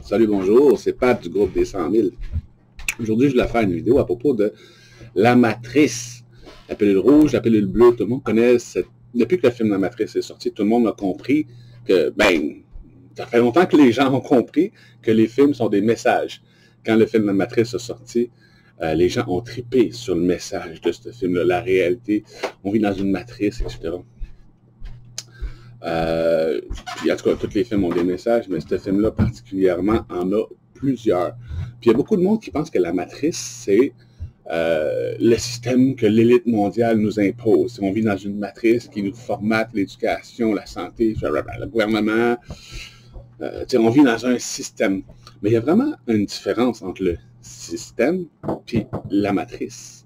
Salut, bonjour, c'est Pat du groupe des 100 000. Aujourd'hui, je voulais faire une vidéo à propos de La Matrice. La pilule rouge, la pilule bleue, tout le monde connaît Depuis que le film La Matrice est sorti, tout le monde a compris que, ça fait longtemps que les gens ont compris que les films sont des messages. Quand le film La Matrice est sorti, les gens ont trippé sur le message de ce film-là, la réalité. On vit dans une matrice, etc. Puis en tout cas, tous les films ont des messages, mais ce film-là particulièrement en a plusieurs. Puis il y a beaucoup de monde qui pense que la matrice, c'est le système que l'élite mondiale nous impose. On vit dans une matrice qui nous formate l'éducation, la santé, le gouvernement. On vit dans un système. Mais il y a vraiment une différence entre le système et la matrice.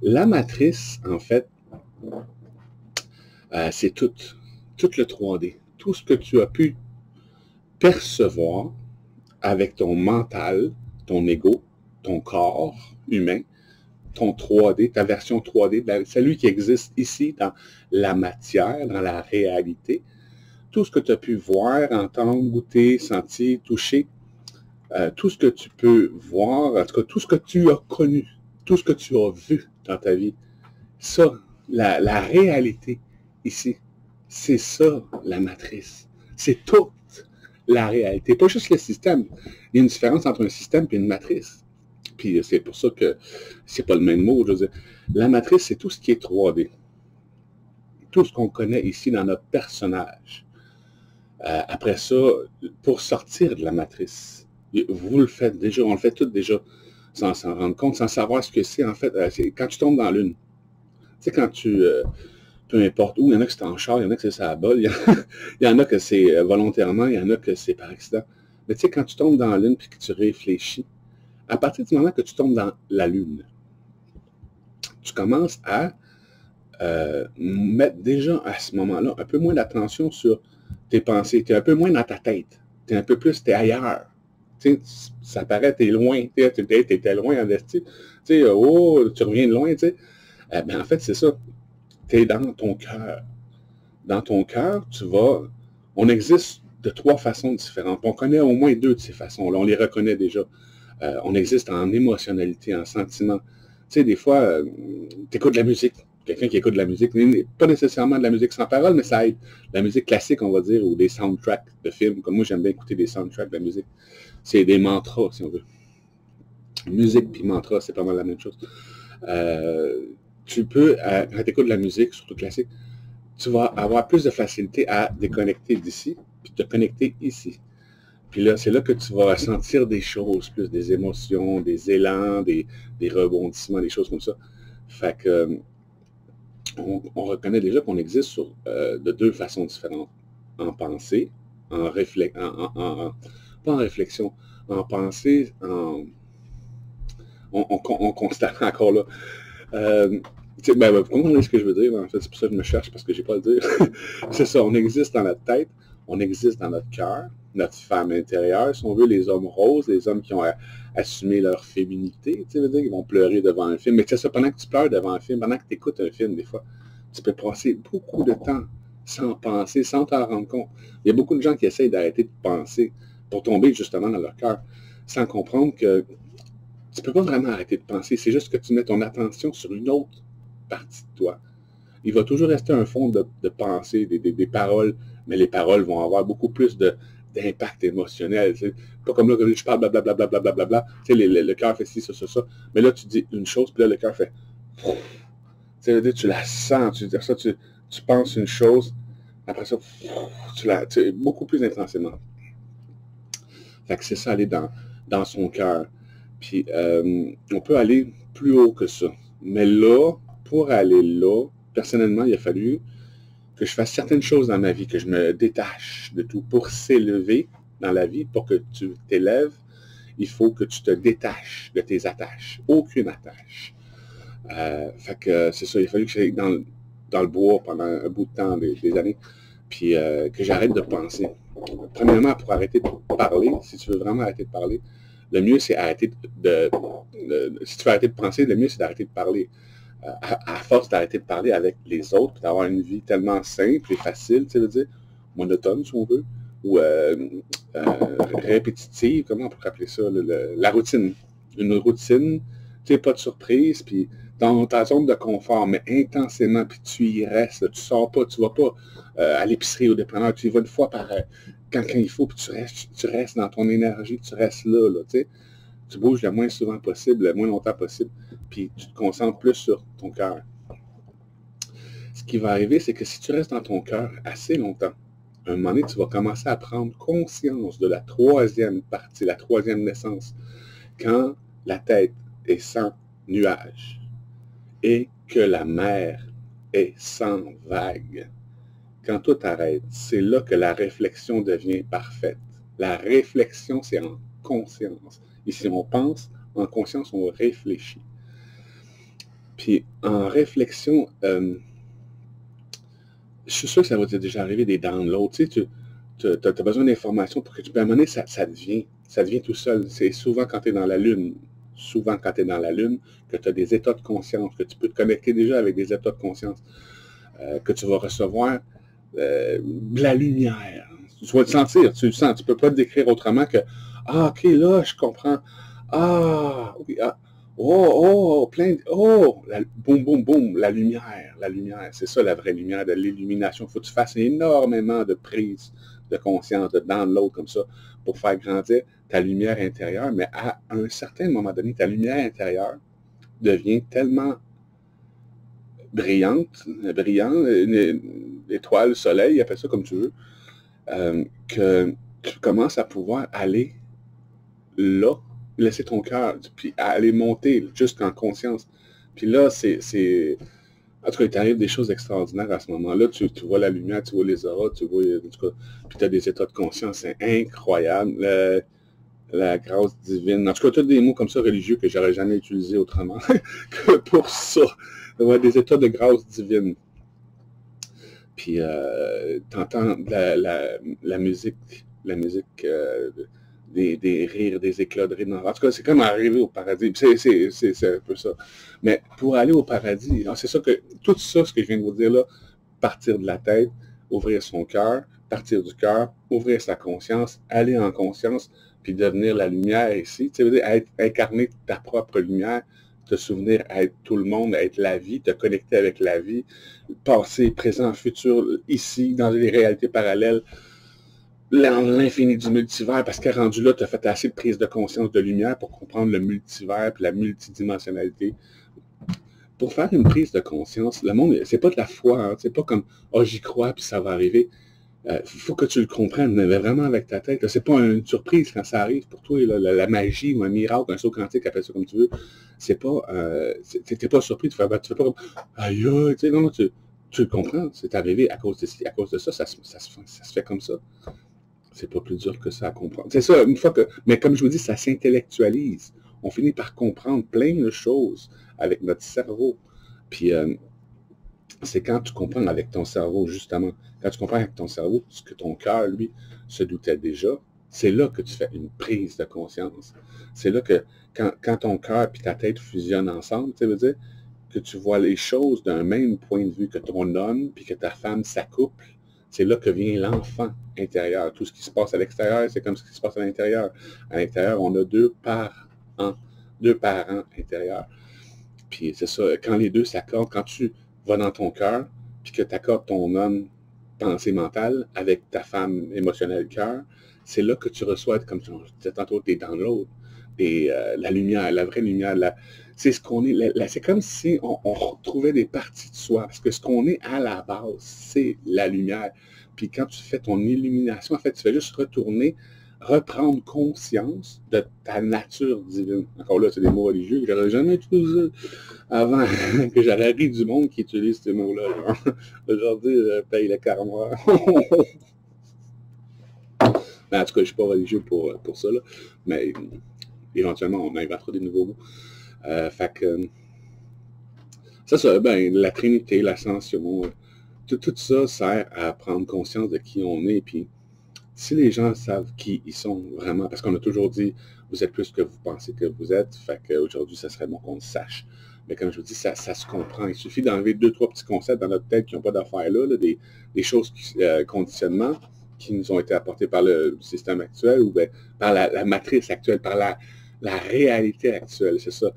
La matrice, en fait, c'est tout le 3D, tout ce que tu as pu percevoir avec ton mental, ton ego, ton corps humain, ton 3D, ta version 3D, celui qui existe ici dans la matière, dans la réalité, tout ce que tu as pu voir, entendre, goûter, sentir, toucher, tout ce que tu peux voir, en tout cas tout ce que tu as connu, tout ce que tu as vu dans ta vie, ça, la réalité ici, c'est ça, la matrice. C'est toute la réalité. Pas juste le système. Il y a une différence entre un système et une matrice. Puis c'est pour ça que c'est pas le même mot. Je veux dire. La matrice, c'est tout ce qui est 3D. Tout ce qu'on connaît ici dans notre personnage. Après ça, pour sortir de la matrice, vous le faites déjà, on le fait tous déjà, sans s'en rendre compte, sans savoir ce que c'est. En fait, c'est quand tu tombes dans l'une. Tu sais, quand tu... peu importe où, il y en a que c'est en char, il y en a que c'est ça à bol, il y en a que c'est volontairement, il y en a que c'est par accident. Mais tu sais, quand tu tombes dans la lune et que tu réfléchis, à partir du moment que tu tombes dans la lune, tu commences à mettre déjà à ce moment-là un peu moins d'attention sur tes pensées. Tu es un peu moins dans ta tête. Tu es un peu plus, tu es ailleurs. Tu sais, ça paraît, tu es loin. Tu étais loin en esti. Tu sais, oh, tu reviens de loin, tu sais. En fait, c'est ça. Tu es dans ton cœur. Dans ton cœur, on existe de 3 façons différentes. On connaît au moins 2 de ces façons-là. On les reconnaît déjà. On existe en émotionnalité, en sentiment. Tu sais, des fois, tu écoutes de la musique. Quelqu'un qui écoute de la musique, pas nécessairement de la musique sans parole, mais ça aide. La musique classique, on va dire, ou des soundtracks de films. Comme moi, j'aime bien écouter des soundtracks de la musique. C'est des mantras, si on veut. Musique puis mantra, c'est pas mal la même chose. Tu peux, quand tu écoutes de la musique, surtout classique, tu vas avoir plus de facilité à déconnecter d'ici, puis te connecter ici. Puis là, c'est là que tu vas sentir des choses, plus des émotions, des élans, des rebondissements, des choses comme ça. Fait que, on reconnaît déjà qu'on existe de 2 façons différentes. En pensée, pas en réflexion, en pensée, on constate encore là. Vous comprenez ce que je veux dire? En fait, c'est pour ça que je me cherche, parce que j'ai pas à le dire. C'est ça, on existe dans notre tête, on existe dans notre cœur, notre femme intérieure, si on veut, les hommes roses, les hommes qui ont assumé leur féminité, tu sais, ils vont pleurer devant un film. Mais c'est ça, pendant que tu pleures devant un film, pendant que tu écoutes un film, des fois, tu peux passer beaucoup de temps sans penser, sans t'en rendre compte. Il y a beaucoup de gens qui essayent d'arrêter de penser pour tomber justement dans leur cœur, sans comprendre que tu ne peux pas vraiment arrêter de penser. C'est juste que tu mets ton attention sur une autre partie de toi. Il va toujours rester un fond de pensée, des paroles, mais les paroles vont avoir beaucoup plus d'impact émotionnel. Tu sais. Pas comme là, que je parle blablabla, blablabla. Tu sais, le cœur fait ci, ça. Mais là, tu dis une chose, puis là, le cœur fait... Tu sais, tu la sens, tu penses une chose, après ça, tu beaucoup plus intensément. Fait que c'est ça, aller dans son cœur. Puis, on peut aller plus haut que ça. Mais là, pour aller là, personnellement, il a fallu que je fasse certaines choses dans ma vie, que je me détache de tout. Pour s'élever dans la vie, pour que tu t'élèves, il faut que tu te détaches de tes attaches. Aucune attache. Fait que c'est ça, il a fallu que j'aille dans le bois pendant un bout de temps, des années, puis que j'arrête de penser. Premièrement, pour arrêter de parler, si tu veux vraiment arrêter de parler, le mieux, c'est arrêter si tu veux arrêter de penser, le mieux, c'est d'arrêter de parler. À force d'arrêter de parler avec les autres, d'avoir une vie tellement simple et facile, tu sais, monotone, si on veut, répétitive, comment on pourrait appeler ça, la routine. Une routine, tu sais, pas de surprise, puis dans ta zone de confort, mais intensément, puis tu y restes, là, tu sors pas, tu vas pas à l'épicerie, au dépanneur, tu y vas une fois par quand il faut, puis tu restes dans ton énergie, tu restes là, tu sais. Tu bouges le moins souvent possible, le moins longtemps possible, puis tu te concentres plus sur ton cœur. Ce qui va arriver, c'est que si tu restes dans ton cœur assez longtemps, à un moment donné, tu vas commencer à prendre conscience de la troisième partie, la troisième naissance, quand la tête est sans nuage et que la mer est sans vague. Quand tout arrête, c'est là que la réflexion devient parfaite. La réflexion, c'est en conscience. Ici, on pense, en conscience, on réfléchit. Puis, en réflexion, je suis sûr que ça va t'être déjà arrivé des downloads. Tu sais, tu as besoin d'informations pour que tu peux amener, ça devient tout seul. C'est souvent quand tu es dans la Lune, que tu as des états de conscience, que tu peux te connecter déjà avec des états de conscience, que tu vas recevoir de la lumière. Tu vas le sentir, tu le sens. Tu ne peux pas te décrire autrement que ah, ok, là, je comprends. Ah, oui, ah. Boum, boum, boum, la lumière, c'est ça la vraie lumière, de l'illumination. Il faut que tu fasses énormément de prises de conscience, de download comme ça, pour faire grandir ta lumière intérieure, mais à un certain moment donné, ta lumière intérieure devient tellement brillante, une étoile, soleil, appelle ça comme tu veux, que tu commences à pouvoir aller là, laisser ton cœur, puis aller monter jusqu'en conscience. Puis là, en tout cas, il t'arrive des choses extraordinaires à ce moment-là. Tu vois la lumière, tu vois les auras, tu vois, en tout cas, puis tu as des états de conscience, c'est incroyable. La grâce divine. En tout cas, tu as des mots comme ça religieux que j'aurais jamais utilisés autrement que pour ça. Ouais, des états de grâce divine. Puis, t'entends la musique, des rires, des éclats de rire. En tout cas, c'est comme arriver au paradis. C'est un peu ça. Mais pour aller au paradis, c'est ça que tout ça, ce que je viens de vous dire là, partir de la tête, ouvrir son cœur, partir du cœur, ouvrir sa conscience, aller en conscience, puis devenir la lumière ici. Tu sais, incarner ta propre lumière, te souvenir être tout le monde, être la vie, te connecter avec la vie, passé, présent, futur, ici, dans les réalités parallèles, l'infini du multivers, parce que rendu là, tu as fait assez de prise de conscience de lumière pour comprendre le multivers et la multidimensionnalité. Pour faire une prise de conscience, le monde, c'est pas de la foi, hein, c'est pas comme « oh, j'y crois, puis ça va arriver ». Il faut que tu le comprennes vraiment avec ta tête. C'est pas une surprise quand ça arrive pour toi, là, la magie ou un miracle, un saut quantique, appelle ça comme tu veux. C'est pas, t'es pas surpris, tu fais pas comme aïe, tu sais, non, tu le comprends, c'est arrivé à cause de ça, ça se fait comme ça. C'est pas plus dur que ça à comprendre. C'est ça, une fois que, mais comme je vous dis, ça s'intellectualise. On finit par comprendre plein de choses avec notre cerveau. Puis, c'est quand tu comprends avec ton cerveau, justement, quand tu comprends avec ton cerveau ce que ton cœur, lui, se doutait déjà, c'est là que tu fais une prise de conscience. C'est là que, quand ton cœur et ta tête fusionnent ensemble, tu veux dire, que tu vois les choses d'un même point de vue, que ton homme puis que ta femme s'accouplent, c'est là que vient l'enfant intérieur. Tout ce qui se passe à l'extérieur, c'est comme ce qui se passe à l'intérieur. À l'intérieur, on a deux parents intérieurs. Puis c'est ça, quand les deux s'accordent, quand tu vas dans ton cœur, puis que tu accordes ton homme pensée mentale avec ta femme émotionnelle cœur, c'est là que tu reçois, comme tu disais tantôt, des downloads, la lumière, la vraie lumière. C'est ce qu'on est. C'est comme si on retrouvait des parties de soi. Parce que ce qu'on est à la base, c'est la lumière. Puis quand tu fais ton illumination, en fait, tu fais juste reprendre conscience de ta nature divine. Encore là, c'est des mots religieux que j'aurais jamais utilisés avant, que j'aurais ri du monde qui utilise ces mots-là. Aujourd'hui, je paye le karma. Mais en tout cas, je ne suis pas religieux pour ça, là. Mais éventuellement, on inventera des nouveaux mots. Fait que, ça, ben, la Trinité, l'ascension, tout ça sert à prendre conscience de qui on est. Puis, si les gens savent qui ils sont vraiment, parce qu'on a toujours dit, vous êtes plus que vous pensez que vous êtes, fait qu'aujourd'hui, ça serait bon qu'on le sache. Mais comme je vous dis, ça se comprend. Il suffit d'enlever 2-3 petits concepts dans notre tête qui n'ont pas d'affaires là, des choses, conditionnements, qui nous ont été apportés par le système actuel ou bien par la matrice actuelle, par la réalité actuelle. C'est ça.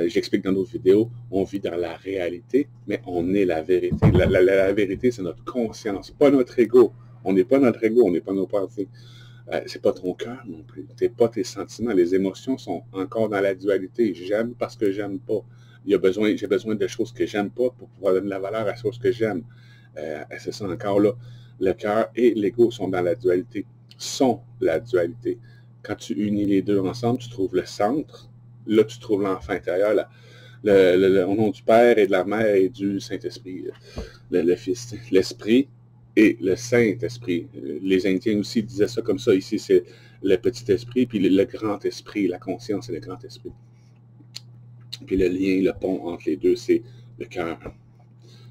J'explique dans d'autres vidéos, on vit dans la réalité, mais on est la vérité. La vérité, c'est notre conscience, pas notre ego. On n'est pas notre ego, on n'est pas nos pensées. C'est pas ton cœur non plus. C'est pas tes sentiments. Les émotions sont encore dans la dualité. J'aime parce que j'aime pas. J'ai besoin de choses que j'aime pas pour pouvoir donner la valeur à choses que j'aime. C'est ça encore là. Le cœur et l'ego sont dans la dualité. Sont la dualité. Quand tu unis les deux ensemble, tu trouves le centre. Là, tu trouves l'enfant intérieur. Au nom du Père et de la Mère et du Saint-Esprit. Le Fils. L'Esprit et le Saint-Esprit. Les Indiens aussi disaient ça comme ça. Ici, c'est le petit esprit, puis le grand esprit, la conscience et le grand esprit. Puis le lien, le pont entre les deux, c'est le cœur.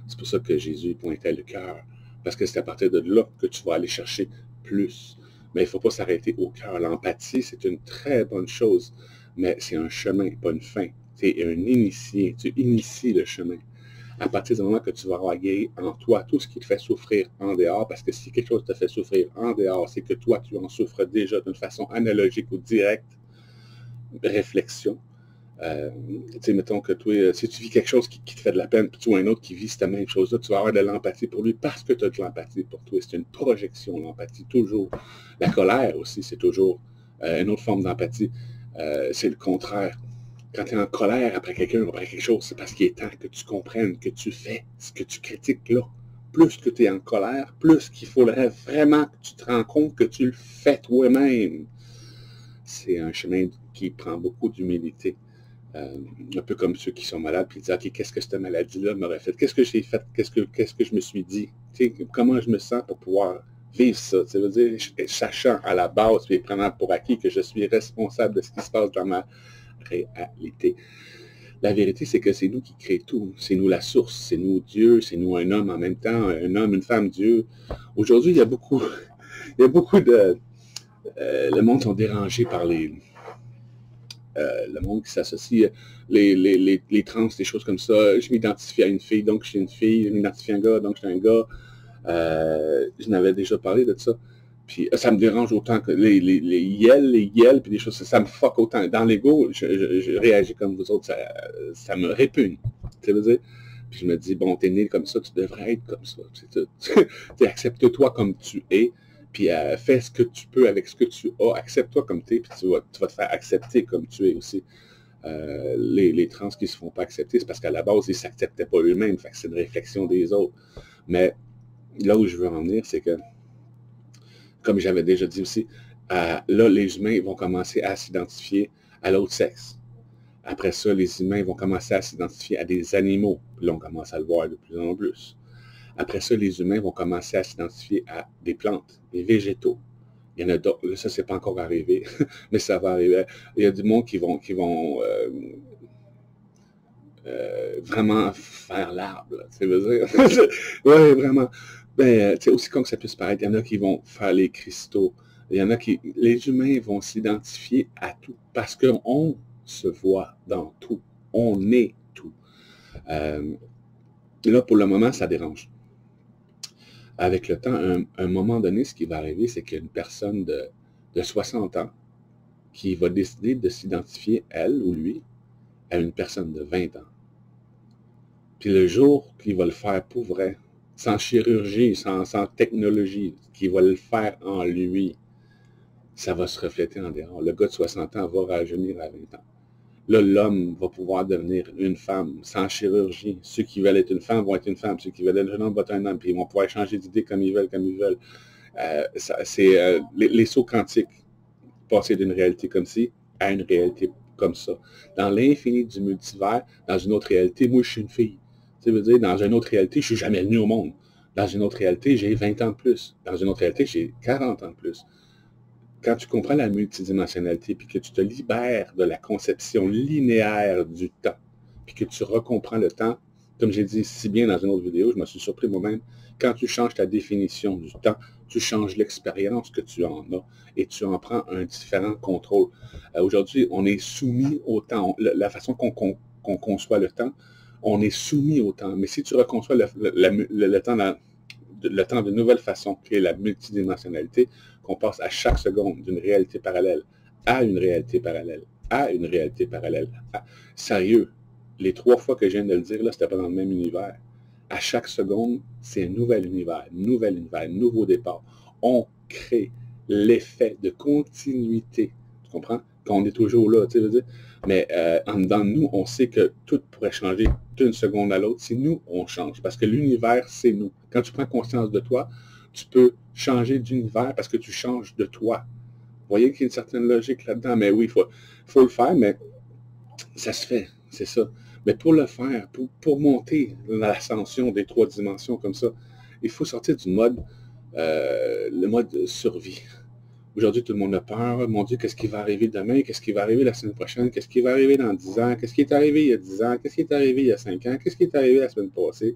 C'est pour ça que Jésus pointait le cœur. Parce que c'est à partir de là que tu vas aller chercher plus. Mais il ne faut pas s'arrêter au cœur. L'empathie, c'est une très bonne chose, mais c'est un chemin, pas une fin. Tu es un initié. Tu inities le chemin. À partir du moment que tu vas avoir guéri en toi tout ce qui te fait souffrir en dehors, parce que si quelque chose te fait souffrir en dehors, c'est que toi, tu en souffres déjà d'une façon analogique ou directe, réflexion. Mettons que toi, si tu vis quelque chose qui te fait de la peine, puis tu vois un autre qui vit cette même chose-là, tu vas avoir de l'empathie pour lui parce que tu as de l'empathie pour toi. C'est une projection, l'empathie, toujours. La colère aussi, c'est toujours une autre forme d'empathie. C'est le contraire. Quand tu es en colère après quelqu'un ou après quelque chose, c'est parce qu'il est temps que tu comprennes que tu fais ce que tu critiques là. Plus que tu es en colère, plus qu'il faudrait vraiment que tu te rends compte que tu le fais toi-même. C'est un chemin qui prend beaucoup d'humilité. Un peu comme ceux qui sont malades, puis ils disent, OK, qu'est-ce que cette maladie-là m'aurait fait? Qu'est-ce que j'ai fait? Qu'est-ce que je me suis dit? Comment je me sens pour pouvoir vivre ça? Ça veut dire, sachant à la base, puis prenant pour acquis que je suis responsable de ce qui se passe dans ma réalité. La vérité, c'est que c'est nous qui créons tout. C'est nous la source. C'est nous Dieu. C'est nous un homme en même temps. Un homme, une femme, Dieu. Aujourd'hui, il y a beaucoup de... le monde sont dérangés par le monde qui s'associe, les trans, des choses comme ça. Je m'identifie à une fille, donc je suis une fille. Je m'identifie à un gars, donc je suis un gars. Je n'avais déjà parlé de ça. Puis ça me dérange autant que les yels, puis des choses, ça me fuck autant. Dans l'ego, je réagis comme vous autres, ça me répugne. Tu veux dire? Puis je me dis, bon, t'es né comme ça, tu devrais être comme ça. Accepte-toi comme tu es, puis fais ce que tu peux avec ce que tu as. Accepte-toi comme tu es, puis tu vas te faire accepter comme tu es aussi. Les trans qui ne se font pas accepter, c'est parce qu'à la base, ils ne s'acceptaient pas eux-mêmes. Fait que c'est une réflexion des autres. Mais là où je veux en venir, c'est que comme j'avais déjà dit aussi, là, les humains vont commencer à s'identifier à l'autre sexe. Après ça, les humains vont commencer à s'identifier à des animaux. Puis là, on commence à le voir de plus en plus. Après ça, les humains vont commencer à s'identifier à des plantes, des végétaux. Il y en a d'autres. Là, ça, c'est pas encore arrivé, mais ça va arriver. Il y a du monde qui vont vraiment faire l'arbre, tu veux dire. Oui, vraiment. Ben, aussi con que ça puisse paraître, il y en a qui vont faire les cristaux. Il y en a qui... Les humains vont s'identifier à tout parce qu'on se voit dans tout. On est tout. Là, pour le moment, ça dérange. Avec le temps, à un moment donné, ce qui va arriver, c'est qu'il y a une personne de 60 ans qui va décider de s'identifier, elle ou lui, à une personne de 20 ans. Puis le jour qu'il va le faire pour vrai, sans chirurgie, sans technologie, qu'il va le faire en lui, ça va se refléter en dehors. Le gars de 60 ans va rajeunir à 20 ans. Là, l'homme va pouvoir devenir une femme sans chirurgie. Ceux qui veulent être une femme vont être une femme. Ceux qui veulent être un homme vont être un homme. Puis ils vont pouvoir changer d'idée comme ils veulent. C'est les sauts quantiques. Passer d'une réalité comme ci à une réalité comme ça. Dans l'infini du multivers, dans une autre réalité, moi, je suis une fille. Ça veut dire, dans une autre réalité, je ne suis jamais venu au monde. Dans une autre réalité, j'ai 20 ans de plus. Dans une autre réalité, j'ai 40 ans de plus. Quand tu comprends la multidimensionnalité, puis que tu te libères de la conception linéaire du temps, puis que tu recomprends le temps, comme j'ai dit si bien dans une autre vidéo, je me suis surpris moi-même, quand tu changes ta définition du temps, tu changes l'expérience que tu en as et tu en prends un différent contrôle. Aujourd'hui, on est soumis au temps. La façon qu'on conçoit le temps, on est soumis au temps. Mais si tu reconçois le temps le temps de nouvelles façons, créer la multidimensionnalité, qu'on passe à chaque seconde d'une réalité parallèle à une réalité parallèle, à une réalité parallèle. Sérieux, les 3 fois que je viens de le dire, là, c'était pas dans le même univers. À chaque seconde, c'est un nouvel univers, nouveau départ. On crée l'effet de continuité. Tu comprends? Qu'on est toujours là, tu sais, veux dire. Mais en dedans de nous, on sait que tout pourrait changer d'une seconde à l'autre si nous, on change. Parce que l'univers, c'est nous. Quand tu prends conscience de toi, tu peux changer d'univers parce que tu changes de toi. Vous voyez qu'il y a une certaine logique là-dedans. Mais oui, il faut le faire, mais ça se fait, c'est ça. Mais pour le faire, pour monter l'ascension des 3 dimensions comme ça, il faut sortir du mode, le mode survie. Aujourd'hui, tout le monde a peur. Mon Dieu, qu'est-ce qui va arriver demain? Qu'est-ce qui va arriver la semaine prochaine? Qu'est-ce qui va arriver dans 10 ans? Qu'est-ce qui est arrivé il y a 10 ans? Qu'est-ce qui est arrivé il y a 5 ans? Qu'est-ce qui est arrivé la semaine passée?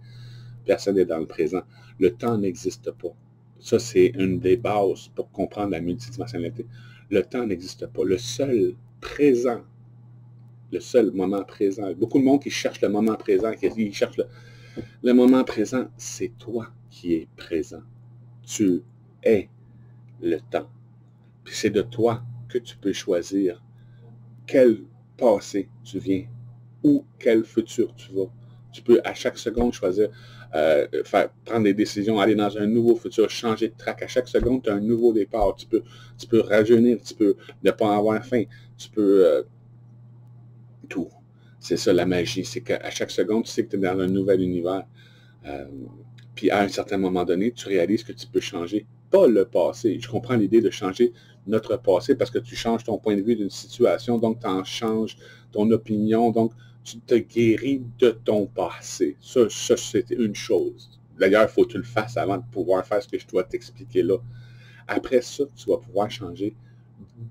Personne n'est dans le présent. Le temps n'existe pas. Ça, c'est une des bases pour comprendre la multidimensionnalité. Le temps n'existe pas. Le seul présent, le seul moment présent. Beaucoup de monde qui cherche le moment présent, qui cherche le moment présent, c'est toi qui es présent. Tu es le temps. Puis c'est de toi que tu peux choisir quel passé tu viens ou quel futur tu vas. Tu peux à chaque seconde choisir, prendre des décisions, aller dans un nouveau futur, changer de track. À chaque seconde, tu as un nouveau départ. Tu peux rajeunir, tu peux ne pas en avoir faim. Tu peux tout. C'est ça la magie. C'est qu'à chaque seconde, tu sais que tu es dans un nouvel univers. Puis à un certain moment donné, tu réalises que tu peux changer, pas le passé. Je comprends l'idée de changer notre passé parce que tu changes ton point de vue d'une situation, donc tu en changes ton opinion, donc tu te guéris de ton passé. Ça c'est une chose. D'ailleurs, il faut que tu le fasses avant de pouvoir faire ce que je dois t'expliquer là. Après ça, tu vas pouvoir changer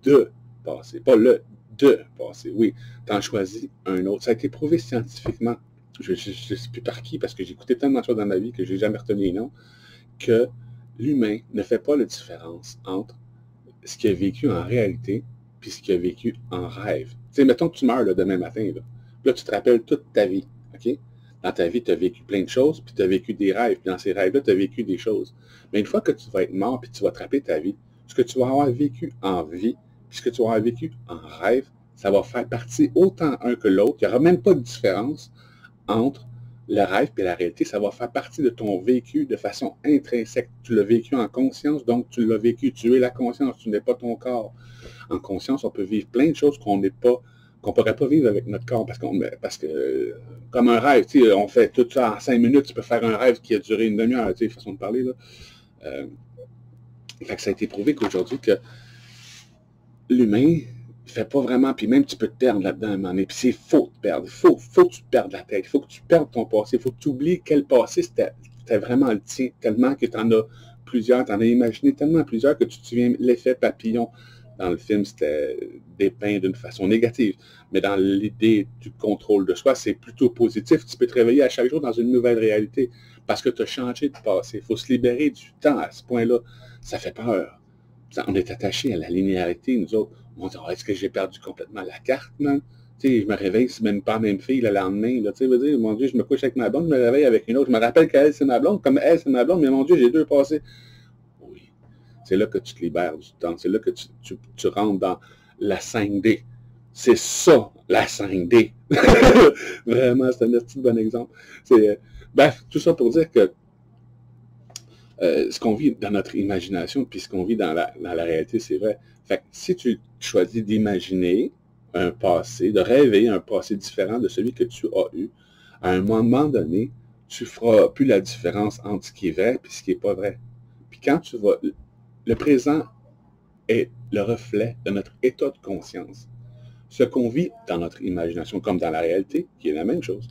de passé, pas le de passé. Oui, tu en choisis un autre. Ça a été prouvé scientifiquement. Je ne sais plus par qui, parce que j'ai écouté tellement de choses dans ma vie que je n'ai jamais retenu les noms, que l'humain ne fait pas la différence entre ce qu'il a vécu en réalité et ce qu'il a vécu en rêve. Tu sais, mettons que tu meurs là, demain matin, là, tu te rappelles toute ta vie, OK? Dans ta vie, tu as vécu plein de choses, puis tu as vécu des rêves, puis dans ces rêves-là, tu as vécu des choses. Mais une fois que tu vas être mort, puis tu vas te rappeler ta vie, ce que tu vas avoir vécu en vie, puis ce que tu vas avoir vécu en rêve, ça va faire partie autant un que l'autre. Il n'y aura même pas de différence entre le rêve et la réalité. Ça va faire partie de ton vécu de façon intrinsèque. Tu l'as vécu en conscience, donc tu l'as vécu. Tu es la conscience, tu n'es pas ton corps. En conscience, on peut vivre plein de choses qu'on ne pourrait pas vivre avec notre corps, parce que comme un rêve, tu sais, on fait tout ça en 5 minutes, tu peux faire un rêve qui a duré une demi-heure, tu sais, façon de parler, là. Fait que ça a été prouvé qu'aujourd'hui, que l'humain ne fait pas vraiment, puis même tu peux te perdre là-dedans à un moment donné, puis c'est faux de perdre. Faut que tu te perdes la tête, il faut que tu perdes ton passé, il faut que tu oublies quel passé c'était vraiment le tien, tellement que tu en as plusieurs, tu en as imaginé tellement plusieurs que tu te souviens l'effet papillon. Dans le film, c'était dépeint d'une façon négative. Mais dans l'idée du contrôle de soi, c'est plutôt positif. Tu peux te réveiller à chaque jour dans une nouvelle réalité parce que tu as changé de passé. Il faut se libérer du temps à ce point-là. Ça fait peur. On est attaché à la linéarité, nous autres. On dit, est-ce que j'ai perdu complètement la carte, man? Tu sais, je me réveille, c'est même pas la même fille le lendemain. Là, tu sais, veux dire, mon Dieu, je me couche avec ma blonde, je me réveille avec une autre. Je me rappelle qu'elle, c'est ma blonde, comme elle, c'est ma blonde, mais mon Dieu, j'ai 2 passés. C'est là que tu te libères du temps. C'est là que tu rentres dans la 5D. C'est ça, la 5D. Vraiment, c'est un petit bon exemple. Bref, tout ça pour dire que ce qu'on vit dans notre imagination, puis ce qu'on vit dans la réalité, c'est vrai. Fait que si tu choisis d'imaginer un passé, de rêver un passé différent de celui que tu as eu, à un moment donné, tu ne feras plus la différence entre ce qui est vrai et ce qui n'est pas vrai. Puis quand tu vas... Le présent est le reflet de notre état de conscience. Ce qu'on vit dans notre imagination, comme dans la réalité, qui est la même chose,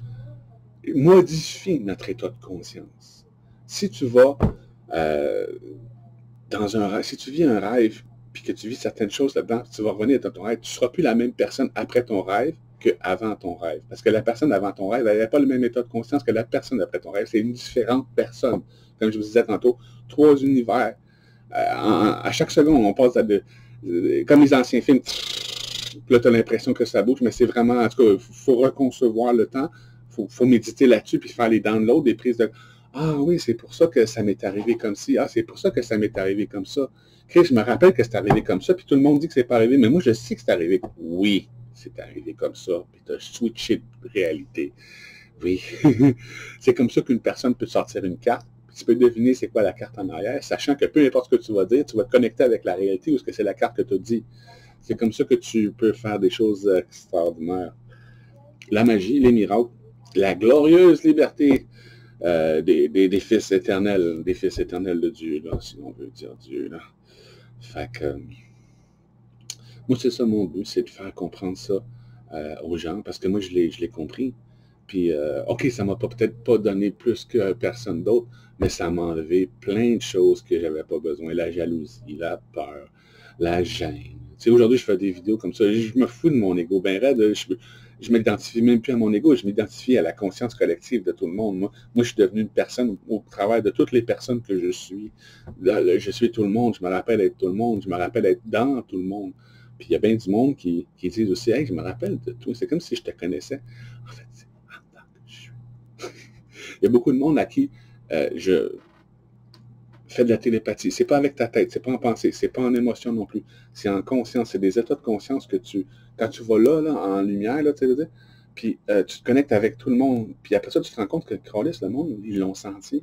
modifie notre état de conscience. Si tu vas dans un rêve, si tu vis un rêve, puis que tu vis certaines choses là-dedans, tu vas revenir dans ton rêve, tu ne seras plus la même personne après ton rêve qu'avant ton rêve. Parce que la personne avant ton rêve, elle n'avait pas le même état de conscience que la personne après ton rêve. C'est une différente personne. Comme je vous disais tantôt, 3 univers. À chaque seconde, on passe comme les anciens films, là, tu as l'impression que ça bouge, mais c'est vraiment, en tout cas, il faut reconcevoir le temps, il faut méditer là-dessus, puis faire les downloads, des prises de... Ah oui, c'est pour ça que ça m'est arrivé comme ci. Ah, c'est pour ça que ça m'est arrivé comme ça. Chris, je me rappelle que c'est arrivé comme ça, puis tout le monde dit que c'est pas arrivé, mais moi, je sais que c'est arrivé. Oui, c'est arrivé comme ça, puis tu as switché de réalité. Oui. C'est comme ça qu'une personne peut sortir une carte, puis tu peux deviner c'est quoi la carte en arrière, sachant que peu importe ce que tu vas dire, tu vas te connecter avec la réalité ou ce que c'est la carte que tu as dit. C'est comme ça que tu peux faire des choses extraordinaires. La magie, les miracles, la glorieuse liberté des fils éternels de Dieu, là, si on veut dire Dieu. Là. Fait que, moi, c'est ça mon but, c'est de faire comprendre ça aux gens, parce que moi, je l'ai compris. Puis, OK, ça m'a peut-être pas donné plus que personne d'autre, mais ça m'a enlevé plein de choses que j'avais pas besoin. La jalousie, la peur, la gêne. Tu sais, aujourd'hui, je fais des vidéos comme ça. Je me fous de mon ego. Ben raide, je m'identifie même plus à mon ego, je m'identifie à la conscience collective de tout le monde. Moi, je suis devenu une personne au travers de toutes les personnes que je suis. Là, je suis tout le monde, je me rappelle être tout le monde, je me rappelle être dans tout le monde. Puis il y a bien du monde qui disent aussi, hey, je me rappelle de toi, c'est comme si je te connaissais. En fait, c'est en tant que je suis. Il y a beaucoup de monde à qui je fais de la télépathie. C'est pas avec ta tête, c'est pas en pensée, c'est pas en émotion non plus. C'est en conscience, c'est des états de conscience que quand tu vas là en lumière, là, tu sais, puis tu te connectes avec tout le monde. Puis après ça, tu te rends compte que le monde, ils l'ont senti.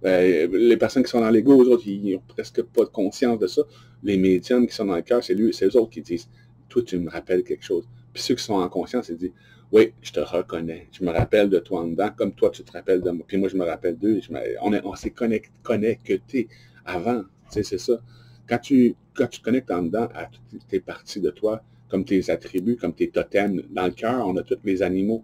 Les personnes qui sont dans l'ego, eux autres, ils n'ont presque pas de conscience de ça. Les médiums qui sont dans le cœur, c'est eux autres qui disent, toi, tu me rappelles quelque chose. Puis ceux qui sont en conscience, ils disent, oui, je te reconnais. Je me rappelle de toi en dedans, comme toi, tu te rappelles de moi. Puis moi, je me rappelle d'eux. On s'est connectés avant. Tu sais, c'est ça. Quand tu te connectes en dedans à toutes tes parties de toi, comme tes attributs, comme tes totems, dans le cœur, on a tous les animaux.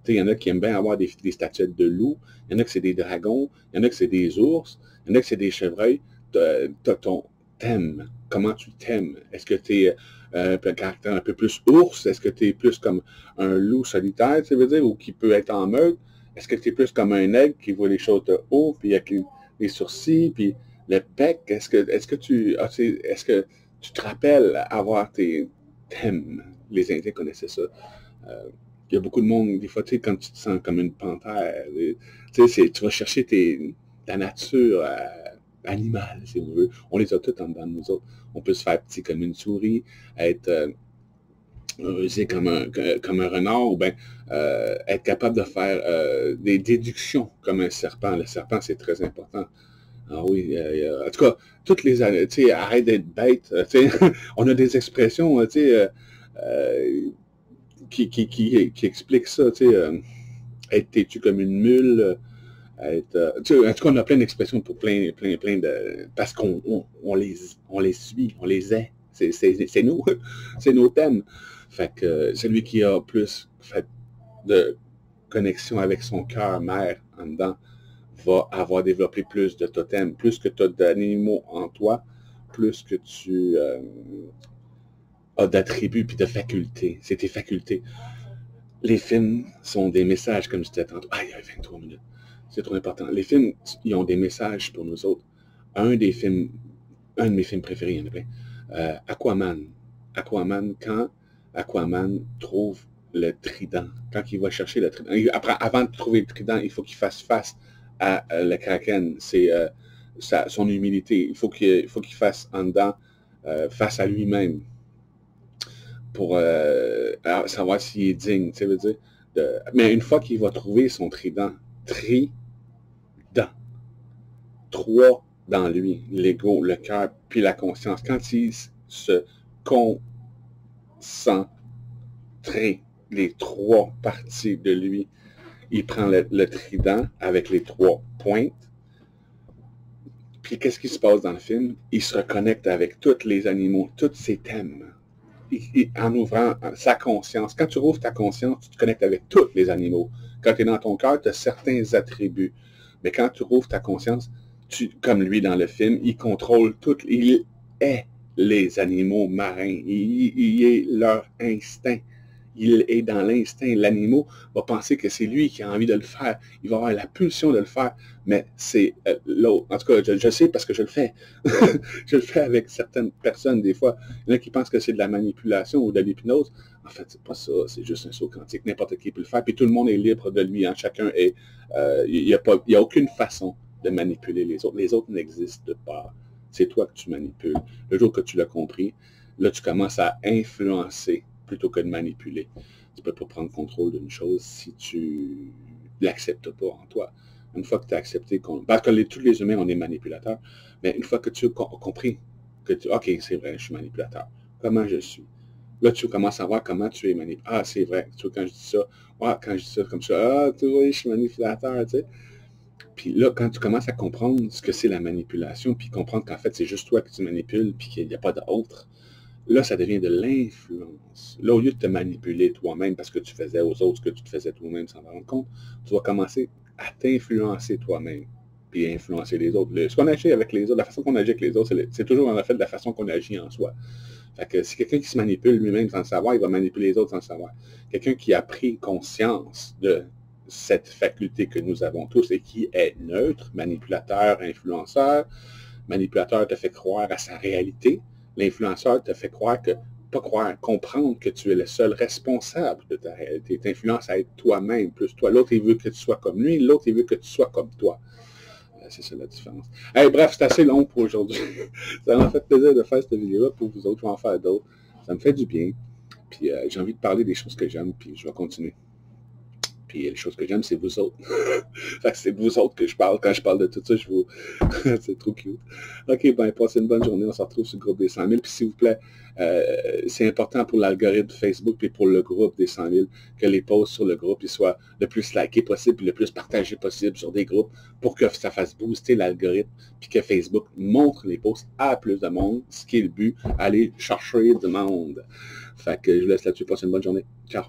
Il y en a qui aiment bien avoir des statuettes de loups, il y en a que c'est des dragons, il y en a que c'est des ours, il y en a que c'est des chevreuils. Tu as ton thème. Comment tu t'aimes? Est-ce que tu es un caractère un peu plus ours? Est-ce que tu es plus comme un loup solitaire, tu veux dire, ou qui peut être en meute? Est-ce que tu es plus comme un aigle qui voit les choses de haut, puis avec les sourcils, puis le bec? Est-ce que tu te rappelles avoir tes thèmes? Les Indiens connaissaient ça. Il y a beaucoup de monde, des fois, tu sais, quand tu te sens comme une panthère, tu sais, tu vas chercher ta nature animale, si on veut. On les a toutes en dedans de nous autres. On peut se faire petit comme une souris, être rusé comme un renard, ou bien être capable de faire des déductions comme un serpent. Le serpent, c'est très important. Ah oui, en tout cas, toutes les années, tu sais, arrête d'être bête, tu sais, on a des expressions, tu sais, qui explique ça, tu sais, être têtu comme une mule, tu sais, en tout cas, on a plein d'expressions pour plein de... Parce on les suit, on les est. C'est nous, c'est nos thèmes. Fait que celui qui a plus fait de connexion avec son cœur mère en dedans va avoir développé plus de totems, plus que tu as d'animaux en toi, plus que tu as d'attributs puis de facultés. C'est tes facultés. Les films sont des messages, comme je disais tantôt. Ah, il y a 23 minutes. C'est trop important. Les films, ils ont des messages pour nous autres. Un de mes films préférés, il y en a plein. Aquaman. Aquaman, quand Aquaman trouve le trident, quand il va chercher le trident, avant de trouver le trident, il faut qu'il fasse face à le Kraken. C'est son humilité. Il faut qu'il fasse en dedans face à lui-même pour savoir s'il est digne, tu sais, veut dire. Mais une fois qu'il va trouver son trident, trois dans lui, l'ego, le cœur, puis la conscience, quand il se concentre, les trois parties de lui, il prend le trident avec les trois pointes, puis qu'est-ce qui se passe dans le film? Il se reconnecte avec tous les animaux, tous ses thèmes. En ouvrant sa conscience. Quand tu rouvres ta conscience, tu te connectes avec tous les animaux. Quand tu es dans ton cœur, tu as certains attributs. Mais quand tu rouvres ta conscience, comme lui dans le film, il contrôle tout. Il est les animaux marins. Il est leur instinct. il est dans l'instinct. L'animal va penser que c'est lui qui a envie de le faire. Il va avoir la pulsion de le faire, mais c'est l'autre. En tout cas, je sais parce que je le fais. Je le fais avec certaines personnes des fois. Il y en a qui pensent que c'est de la manipulation ou de l'hypnose. En fait, c'est pas ça. C'est juste un saut quantique. N'importe qui peut le faire. Puis tout le monde est libre de lui. Hein. Chacun est... il n'y a aucune façon de manipuler les autres. Les autres n'existent pas. C'est toi que tu manipules. Le jour que tu l'as compris, là, tu commences à influencer plutôt que de manipuler. Tu ne peux pas prendre contrôle d'une chose si tu ne l'acceptes pas en toi. Une fois que tu as accepté, parce que tous les humains, on est manipulateurs, mais une fois que tu as compris que OK, c'est vrai, je suis manipulateur. Comment je suis? Là, tu commences à voir comment tu es manipulateur. Ah, c'est vrai. Tu vois, quand je dis ça, quand je dis ça comme ça, tu vois, je suis manipulateur, tu sais. Puis là, quand tu commences à comprendre ce que c'est la manipulation, puis comprendre qu'en fait, c'est juste toi que tu manipules, puis qu'il n'y a pas d'autre, là, ça devient de l'influence. Là, au lieu de te manipuler toi-même parce que tu faisais aux autres ce que tu te faisais toi-même sans te rendre compte, tu vas commencer à t'influencer toi-même, puis influencer les autres. Ce qu'on agit avec les autres, la façon qu'on agit avec les autres, c'est toujours en fait de la façon qu'on agit en soi. Fait que si quelqu'un qui se manipule lui-même sans le savoir, il va manipuler les autres sans le savoir. Quelqu'un qui a pris conscience de cette faculté que nous avons tous et qui est neutre, manipulateur, influenceur. Manipulateur te fait croire à sa réalité. L'influenceur te fait croire que, pas croire, comprendre que tu es le seul responsable de ta réalité. T'influences à être toi-même, plus toi. L'autre, il veut que tu sois comme lui, l'autre, il veut que tu sois comme toi. C'est ça la différence. Hey, bref, c'est assez long pour aujourd'hui. Ça m'a fait plaisir de faire cette vidéo-là pour vous autres. Je vais en faire d'autres. Ça me fait du bien. Puis j'ai envie de parler des choses que j'aime, puis je vais continuer. Puis les choses que j'aime, c'est vous autres. C'est de vous autres que je parle. Quand je parle de tout ça, je vous... c'est trop cute. OK, ben, passez une bonne journée. On se retrouve sur le groupe des 100 000. Puis s'il vous plaît, c'est important pour l'algorithme de Facebook et pour le groupe des 100 000 que les posts sur le groupe ils soient le plus likés possible et le plus partagés possible sur des groupes pour que ça fasse booster l'algorithme puis que Facebook montre les posts à plus de monde, ce qui est le but, aller chercher du monde. Fait que je vous laisse là-dessus. Passez une bonne journée. Ciao.